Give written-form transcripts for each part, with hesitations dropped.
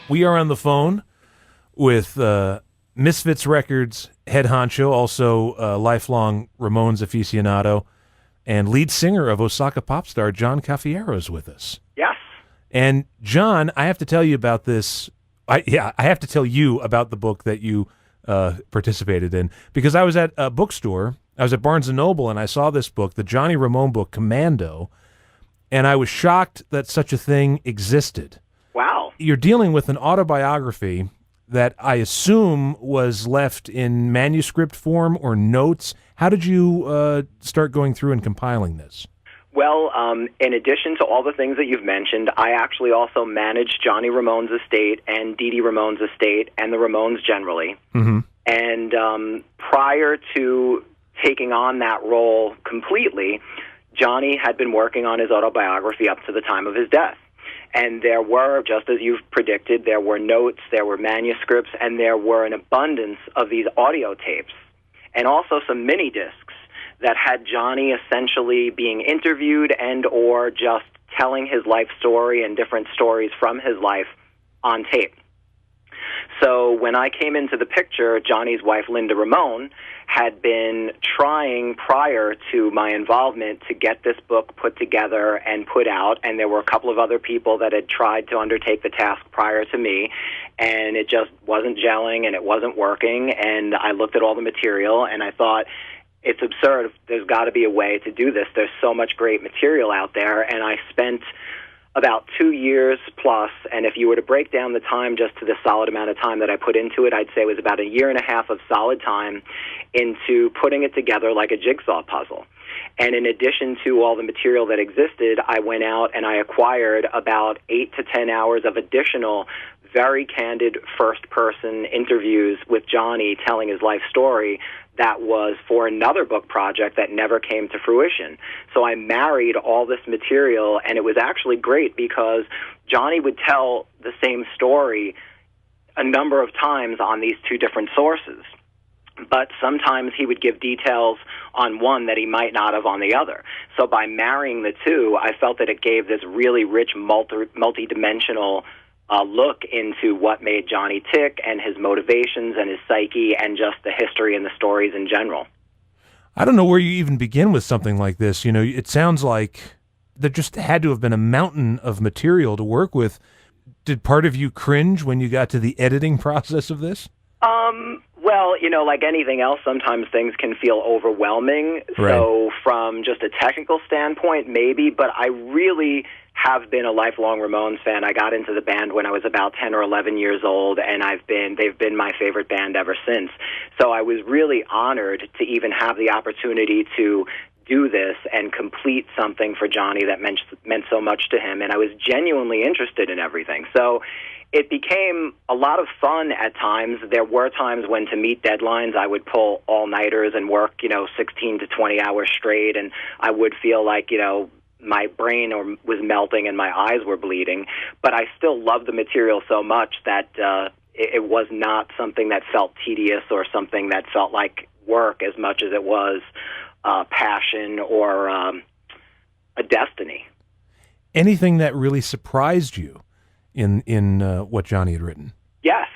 We are on the phone with Misfits Records head honcho, also lifelong Ramones aficionado, and lead singer of Osaka Pop Star, John Cafiero, is with us. Yes. And John, I have to tell you about this. I have to tell you about the book that you participated in, because I was at a bookstore. I was at Barnes & Noble, and I saw this book, the Johnny Ramone book, Commando, and I was shocked that such a thing existed. Wow. You're dealing with an autobiography that I assume was left in manuscript form or notes. How did you start going through and compiling this? Well, in addition to all the things that you've mentioned, I actually also managed Johnny Ramone's estate and Dee Dee Ramone's estate and the Ramones generally. Mm-hmm. And prior to taking on that role completely, Johnny had been working on his autobiography up to the time of his death. And there were, just as you've predicted, there were notes, there were manuscripts, and there were an abundance of these audio tapes, and also some mini discs that had Johnny essentially being interviewed and or just telling his life story and different stories from his life on tape. So when I came into the picture, Johnny's wife, Linda Ramone, had been trying prior to my involvement to get this book put together and put out, and there were a couple of other people that had tried to undertake the task prior to me, and it just wasn't gelling and it wasn't working, and I looked at all the material and I thought, it's absurd. There's got to be a way to do this. There's so much great material out there, and I spent about 2 years plus, and if you were to break down the time just to the solid amount of time that I put into it, I'd say it was about 1.5 years of solid time into putting it together like a jigsaw puzzle. And in addition to all the material that existed, I went out and I acquired about 8 to 10 hours of additional very candid first-person interviews with Johnny telling his life story that was for another book project that never came to fruition. So I married all this material, and it was actually great because Johnny would tell the same story a number of times on these two different sources. But sometimes he would give details on one that he might not have on the other. So by marrying the two, I felt that it gave this really rich, multi-dimensional look into what made Johnny tick and his motivations and his psyche and just the history and the stories in general. I don't know where you even begin with something like this. You know, it sounds like there just had to have been a mountain of material to work with. Did part of you cringe when you got to the editing process of this? Well, you know, like anything else, sometimes things can feel overwhelming. Right. So from just a technical standpoint, maybe, but I really have been a lifelong Ramones fan. I got into the band when I was about 10 or 11 years old, and they've been my favorite band ever since. So I was really honored to even have the opportunity to do this and complete something for Johnny that meant so much to him, and I was genuinely interested in everything. So it became a lot of fun at times. There were times when, to meet deadlines, I would pull all-nighters and work, 16 to 20 hours straight, and I would feel like, my brain was melting and my eyes were bleeding. But I still loved the material so much that it was not something that felt tedious or something that felt like work as much as it was passion or a destiny. Anything that really surprised you in what Johnny had written? Yes,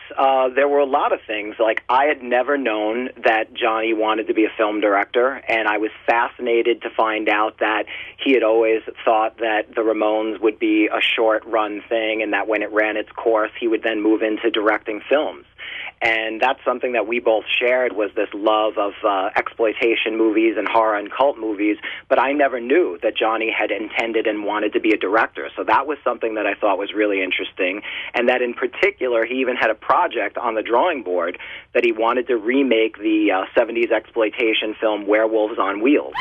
there were a lot of things. Like, I had never known that Johnny wanted to be a film director, and I was fascinated to find out that he had always thought that the Ramones would be a short-run thing, and that when it ran its course, he would then move into directing films. And that's something that we both shared, was this love of exploitation movies and horror and cult movies, but I never knew that Johnny had intended and wanted to be a director. So that was something that I thought was really interesting, and that in particular, he even had a project on the drawing board that he wanted to remake the 70s exploitation film Werewolves on Wheels.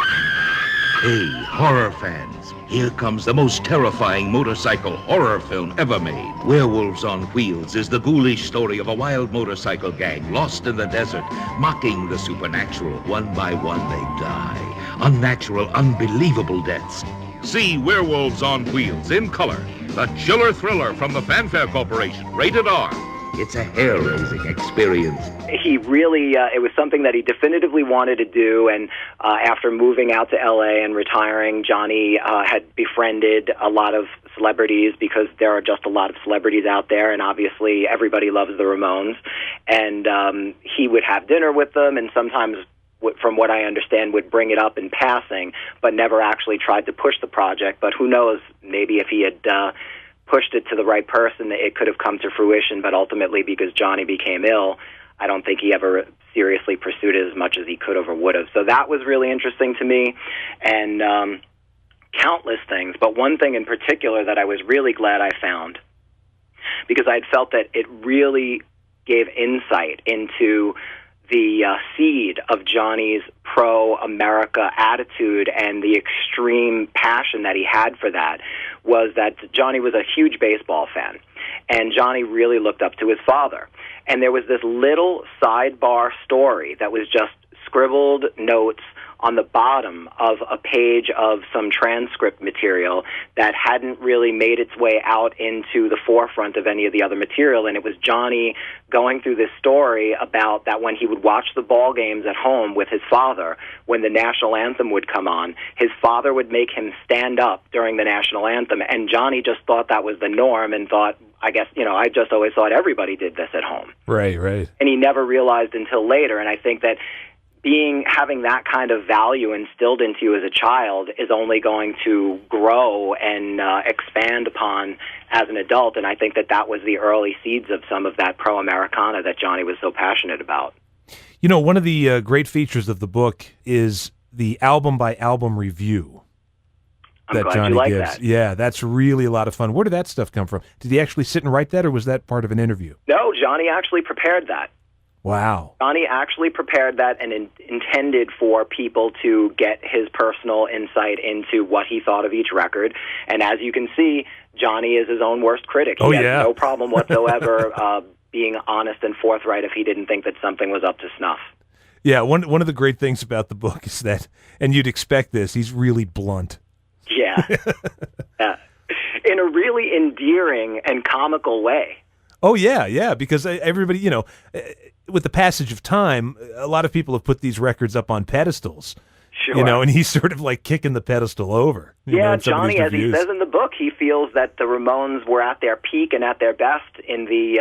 Hey, horror fans, here comes the most terrifying motorcycle horror film ever made. Werewolves on Wheels is the ghoulish story of a wild motorcycle gang lost in the desert, mocking the supernatural. One by one they die. Unnatural, unbelievable deaths. See Werewolves on Wheels in color. The chiller thriller from the Fanfare Corporation. Rated R. It's a hair-raising experience. He really, it was something that he definitively wanted to do, and after moving out to L.A. and retiring, Johnny had befriended a lot of celebrities because there are just a lot of celebrities out there, and obviously everybody loves the Ramones. And he would have dinner with them, and sometimes, from what I understand, would bring it up in passing, but never actually tried to push the project. But who knows, maybe if he had pushed it to the right person, it could have come to fruition. But ultimately, because Johnny became ill, I don't think he ever seriously pursued it as much as he could have or would have. So that was really interesting to me, and countless things. But one thing in particular that I was really glad I found, because I had felt that it really gave insight into the seed of Johnny's pro-America attitude and the extreme passion that he had for that, was that Johnny was a huge baseball fan, and Johnny really looked up to his father. And there was this little sidebar story that was just scribbled notes on the bottom of a page of some transcript material that hadn't really made its way out into the forefront of any of the other material. And it was Johnny going through this story about that when he would watch the ball games at home with his father, when the national anthem would come on, his father would make him stand up during the national anthem. And Johnny just thought that was the norm and thought, I guess, I just always thought everybody did this at home. Right, right. And he never realized until later. And I think that having that kind of value instilled into you as a child is only going to grow and expand upon as an adult. And I think that was the early seeds of some of that pro-Americana that Johnny was so passionate about. One of the great features of the book is the album-by-album review that glad Johnny you like gives. that. Yeah, that's really a lot of fun. Where did that stuff come from? Did he actually sit and write that, or was that part of an interview? No, Johnny actually prepared that. Wow. Johnny actually prepared that and intended for people to get his personal insight into what he thought of each record. And as you can see, Johnny is his own worst critic. He has no problem whatsoever being honest and forthright if he didn't think that something was up to snuff. Yeah, one of the great things about the book is that, and you'd expect this, he's really blunt. Yeah. In a really endearing and comical way. Oh, yeah, because everybody, with the passage of time, a lot of people have put these records up on pedestals. Sure. And he's sort of like kicking the pedestal over. Johnny, as he says in the book, he feels that the Ramones were at their peak and at their best in the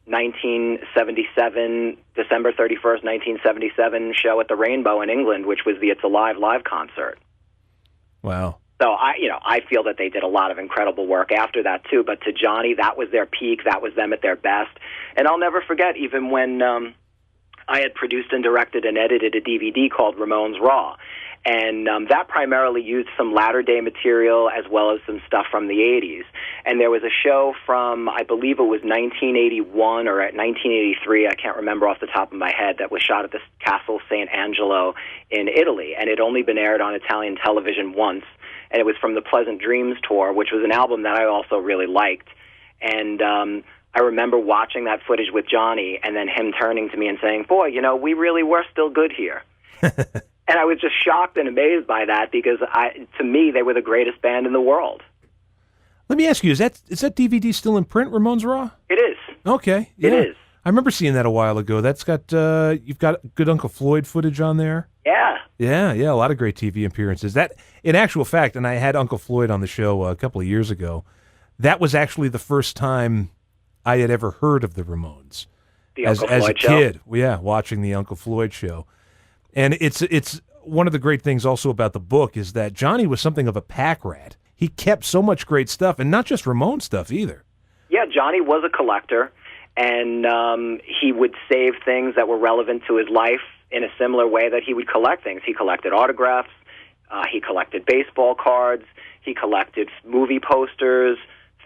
1977, December 31st, 1977 show at the Rainbow in England, which was the It's Alive live concert. Wow. So I feel that they did a lot of incredible work after that too. But to Johnny, that was their peak. That was them at their best. And I'll never forget, even when I had produced and directed and edited a DVD called Ramones Raw, and that primarily used some latter-day material as well as some stuff from the 80s. And there was a show from, I believe it was 1981 or 1983, I can't remember off the top of my head, that was shot at the Castle St. Angelo in Italy, and it had only been aired on Italian television once. And it was from the Pleasant Dreams tour, which was an album that I also really liked. And I remember watching that footage with Johnny and then him turning to me and saying, boy, we really were still good here. And I was just shocked and amazed by that because, to me, they were the greatest band in the world. Let me ask you, is that DVD still in print, Ramones Raw? It is. Okay. Yeah. It is. I remember seeing that a while ago. That's got, you've got good Uncle Floyd footage on there. Yeah. Yeah, a lot of great TV appearances. That, in actual fact, and I had Uncle Floyd on the show a couple of years ago, that was actually the first time I had ever heard of the Ramones. As a kid. Yeah, watching the Uncle Floyd show. And it's one of the great things also about the book is that Johnny was something of a pack rat. He kept so much great stuff, and not just Ramones stuff either. Yeah, Johnny was a collector, and he would save things that were relevant to his life in a similar way that he would collect things. He collected autographs, he collected baseball cards, he collected movie posters,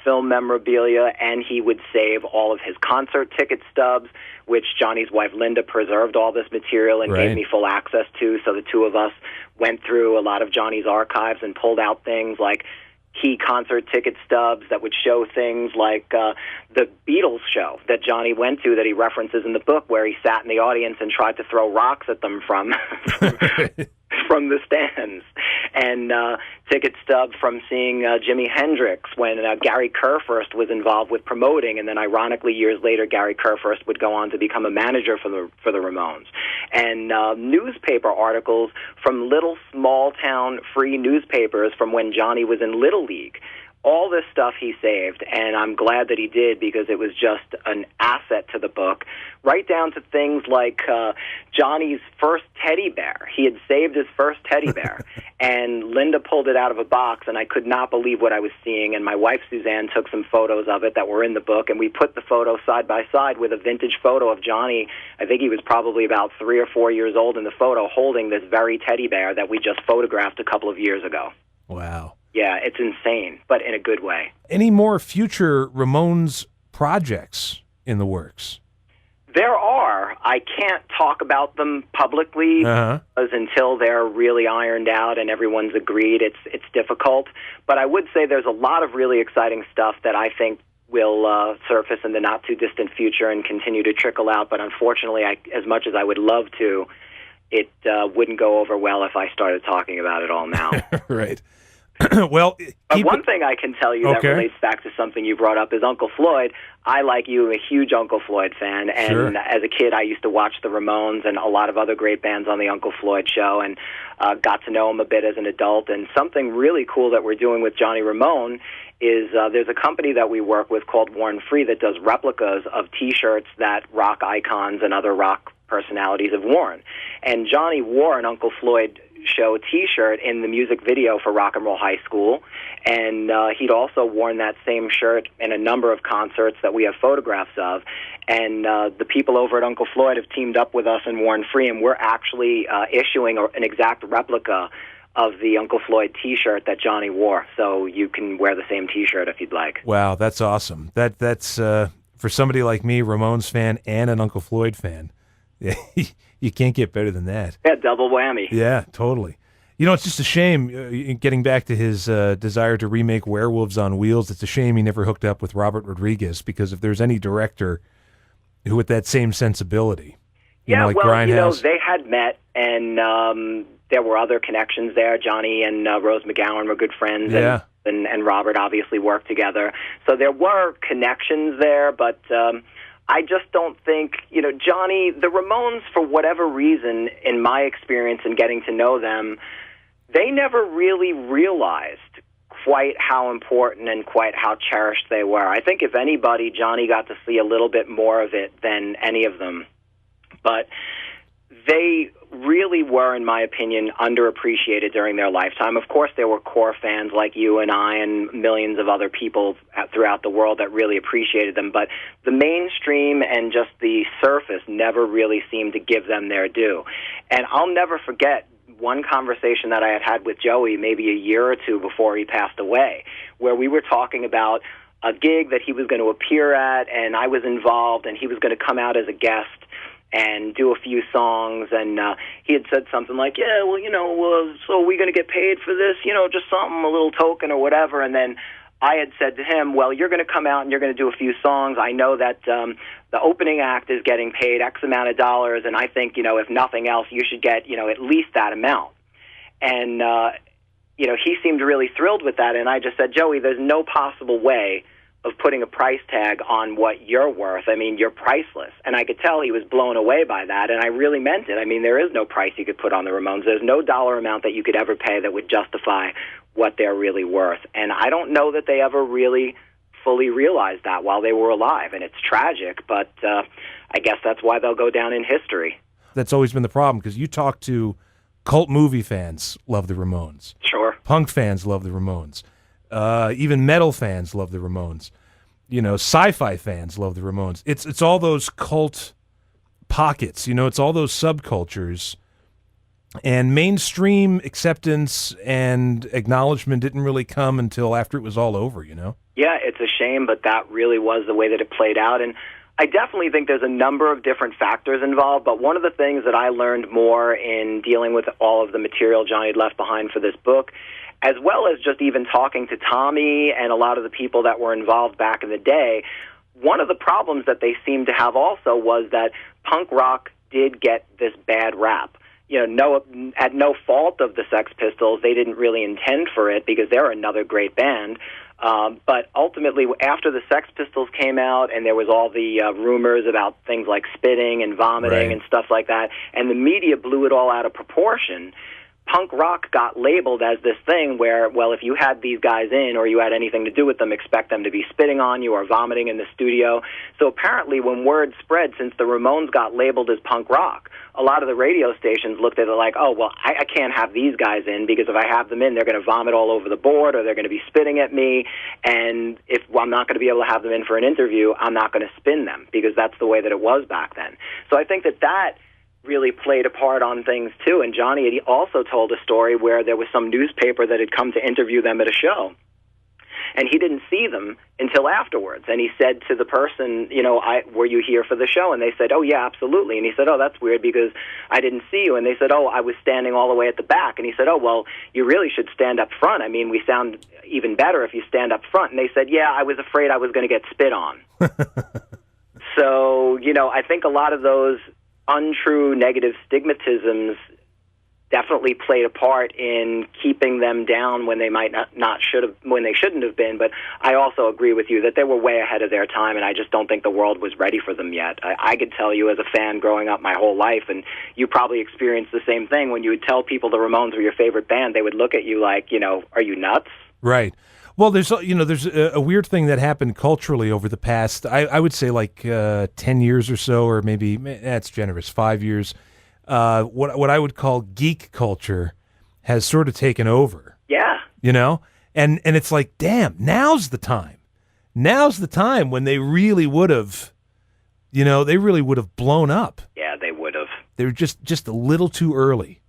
film memorabilia, and he would save all of his concert ticket stubs, which Johnny's wife Linda preserved all this material and gave me full access to. So the two of us went through a lot of Johnny's archives and pulled out things like key concert ticket stubs that would show things like the Beatles show that Johnny went to that he references in the book, where he sat in the audience and tried to throw rocks at them from from the stands, and ticket stub from seeing Jimi Hendrix when Gary Kurfürst was involved with promoting, and then ironically years later Gary Kurfürst would go on to become a manager for the Ramones, and newspaper articles from little small town free newspapers from when Johnny was in Little League, all this stuff he saved, and I'm glad that he did because it was just an asset to the book, right down to things like Johnny's first teddy bear. He had saved his first teddy bear, and Linda pulled it out of a box, and I could not believe what I was seeing, and my wife, Suzanne, took some photos of it that were in the book, and we put the photo side by side with a vintage photo of Johnny. I think he was probably about 3 or 4 years old in the photo, holding this very teddy bear that we just photographed a couple of years ago. Wow. Yeah, it's insane, but in a good way. Any more future Ramones projects in the works? There are. I can't talk about them publicly because until they're really ironed out and everyone's agreed, it's difficult. But I would say there's a lot of really exciting stuff that I think will surface in the not-too-distant future and continue to trickle out. But unfortunately, as much as I would love to, it wouldn't go over well if I started talking about it all now. Right. Well, one thing I can tell you that relates back to something you brought up is Uncle Floyd. I, like you, am a huge Uncle Floyd fan, and as a kid I used to watch the Ramones and a lot of other great bands on the Uncle Floyd show, and got to know him a bit as an adult. And something really cool that we're doing with Johnny Ramone is there's a company that we work with called Worn Free that does replicas of T-shirts that rock icons and other rock personalities have worn. And Johnny wore an Uncle Floyd show T-shirt in the music video for Rock and Roll High School, and he'd also worn that same shirt in a number of concerts that we have photographs of. And the people over at Uncle Floyd have teamed up with us and Worn Free, and we're actually issuing an exact replica of the Uncle Floyd T-shirt that Johnny wore, so you can wear the same T-shirt if you'd like. Wow, that's awesome. That's for somebody like me, Ramones fan and an Uncle Floyd fan. You can't get better than that. Yeah, double whammy. Yeah, totally. You know, it's just a shame, getting back to his desire to remake Werewolves on Wheels, it's a shame he never hooked up with Robert Rodriguez, because if there's any director who with that same sensibility, like Grindhouse. They had met, and there were other connections there. Johnny and Rose McGowan were good friends, and Robert obviously worked together. So there were connections there, but I just don't think, Johnny, the Ramones, for whatever reason, in my experience in getting to know them, they never really realized quite how important and quite how cherished they were. I think if anybody, Johnny got to see a little bit more of it than any of them. But they really were, in my opinion, underappreciated during their lifetime. Of course, there were core fans like you and I and millions of other people throughout the world that really appreciated them, but the mainstream and just the surface never really seemed to give them their due. And I'll never forget one conversation that I had with Joey maybe a year or two before he passed away, where we were talking about a gig that he was going to appear at, and I was involved, and he was going to come out as a guest and do a few songs, and he had said something like, so are we going to get paid for this? Just something, a little token or whatever. And then I had said to him, well, you're going to come out and you're going to do a few songs. I know that the opening act is getting paid X amount of dollars, and I think, if nothing else, you should get, at least that amount. And, he seemed really thrilled with that, and I just said, Joey, there's no possible way of putting a price tag on what you're worth. I mean, you're priceless. And I could tell he was blown away by that, and I really meant it. I mean, there is no price you could put on the Ramones. There's no dollar amount that you could ever pay that would justify what they're really worth. And I don't know that they ever really fully realized that while they were alive, and it's tragic, but I guess that's why they'll go down in history. That's always been the problem, because you talk to cult movie fans, love the Ramones. Sure. Punk fans love the Ramones. Even metal fans love the Ramones. Sci-fi fans love the Ramones. It's all those cult pockets. It's all those subcultures. And mainstream acceptance and acknowledgement didn't really come until after it was all over, Yeah, it's a shame, but that really was the way that it played out. And I definitely think there's a number of different factors involved, but one of the things that I learned more in dealing with all of the material Johnny had left behind for this book, as well as just even talking to Tommy and a lot of the people that were involved back in the day, one of the problems that they seemed to have also was that punk rock did get this bad rap. At no fault of the Sex Pistols, they didn't really intend for it because they're another great band. But ultimately, after the Sex Pistols came out and there was all the rumors about things like spitting and vomiting and stuff like that, and the media blew it all out of proportion, punk rock got labeled as this thing where, well, if you had these guys in or you had anything to do with them, expect them to be spitting on you or vomiting in the studio. So apparently when word spread, since the Ramones got labeled as punk rock, a lot of the radio stations looked at it like, oh, well, I can't have these guys in because if I have them in, they're going to vomit all over the board or they're going to be spitting at me. And if I'm not going to be able to have them in for an interview, I'm not going to spin them because that's the way that it was back then. So I think that really played a part on things, too. And Johnny had also told a story where there was some newspaper that had come to interview them at a show. And he didn't see them until afterwards. And he said to the person, were you here for the show? And they said, oh, yeah, absolutely. And he said, oh, that's weird because I didn't see you. And they said, oh, I was standing all the way at the back. And he said, oh, well, you really should stand up front. I mean, we sound even better if you stand up front. And they said, yeah, I was afraid I was going to get spit on. So, I think a lot of those untrue negative stigmatisms definitely played a part in keeping them down when they might not should have, when they shouldn't have been. But I also agree with you that they were way ahead of their time, and I just don't think the world was ready for them yet. I could tell you as a fan growing up my whole life, and you probably experienced the same thing. When you would tell people the Ramones were your favorite band, they would look at you like, are you nuts? Right. Well, there's a weird thing that happened culturally over the past, I would say 10 years or so, or maybe, that's generous, 5 years. What I would call geek culture has sort of taken over. Yeah. And it's like, damn, now's the time. Now's the time when they really would have, blown up. Yeah, they would have. They were just a little too early.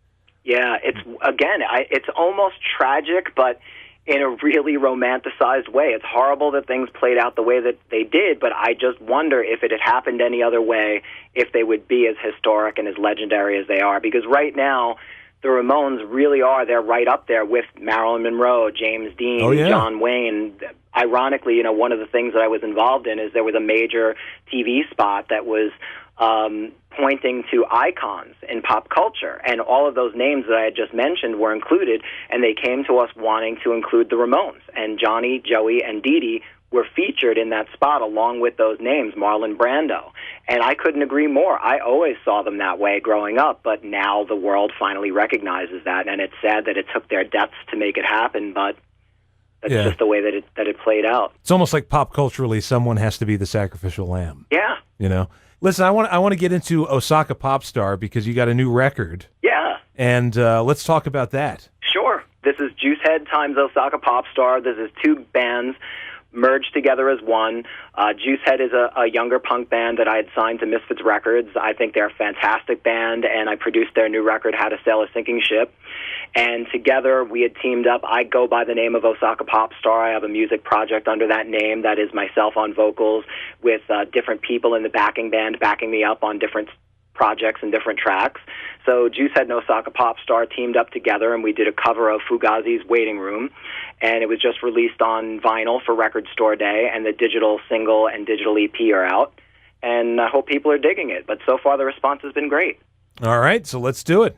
Yeah, it's almost tragic, but in a really romanticized way. It's horrible that things played out the way that they did, but I just wonder if it had happened any other way, if they would be as historic and as legendary as they are. Because right now, the Ramones really are, they're right up there with Marilyn Monroe, James Dean, John Wayne. Ironically, one of the things that I was involved in is there was a major TV spot that was pointing to icons in pop culture, and all of those names that I had just mentioned were included, and they came to us wanting to include the Ramones, and Johnny, Joey, and Dee Dee were featured in that spot along with those names, Marlon Brando, and I couldn't agree more. I always saw them that way growing up, but now the world finally recognizes that, and it's sad that it took their deaths to make it happen, but that's just the way that it played out. It's almost like pop culturally, someone has to be the sacrificial lamb. Yeah. Listen, I want to get into Osaka Pop Star because you got a new record. Yeah. And let's talk about that. Sure. This is Juicehead times Osaka Pop Star. This is two bands merged together as one. Juicehead is a younger punk band that I had signed to Misfits Records. I think they're a fantastic band, and I produced their new record, How to Sail a Sinking Ship. And together we had teamed up. I go by the name of Osaka Pop Star. I have a music project under that name that is myself on vocals with different people in the backing band backing me up on different projects and different tracks. So Juicehead and Osaka Pop Star teamed up together, and we did a cover of Fugazi's Waiting Room, and it was just released on vinyl for Record Store Day, and the digital single and digital EP are out, and I hope people are digging it. But so far the response has been great. All right, so let's do it.